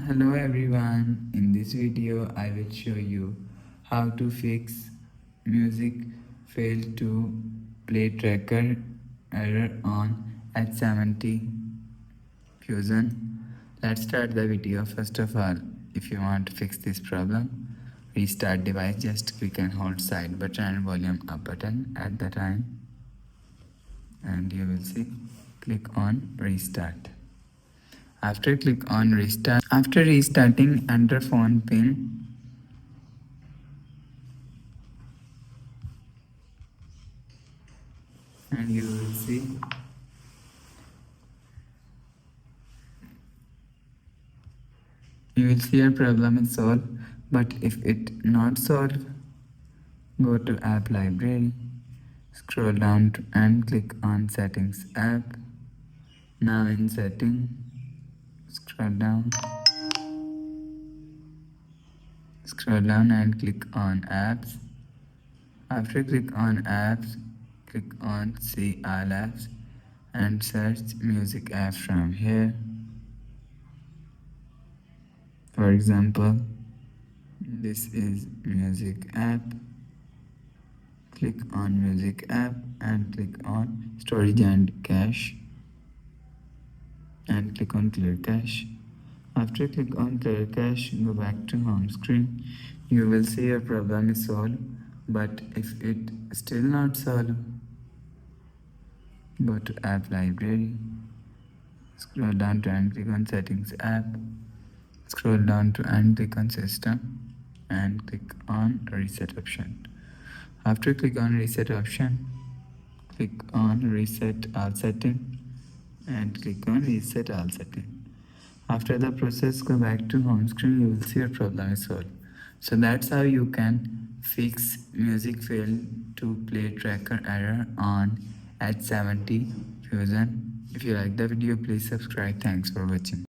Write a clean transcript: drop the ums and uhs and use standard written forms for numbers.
Hello everyone, in this video I will show you how to fix music fail to play tracker error on H70 Fusion. Let's start the video. First of all, if you want to fix this problem, restart device, just click and hold side button and volume up button at the time and you will see click on restart. After click on restart, after restarting enter phone pin and you will see your problem is solved. But if it not solved, go to app library, scroll down and click on settings app. Now in setting, scroll down and click on apps. After click on apps, click on see all apps and search music app from here. For example, this is music app. Click on music app and click on storage and cache and click on clear cache. After click on clear cache, go back to home screen. You will see your problem is solved. But if it still not solved, go to app library, scroll down to and click on settings app, scroll down to and click on system and click on reset option. After click on reset option, click on reset all setting and click on reset all setting. After the process, go back to home screen. You will see your problem is solved. So that's how you can fix music fail to play tracker error on H70 Fusion. If you like the video, please subscribe. Thanks for watching.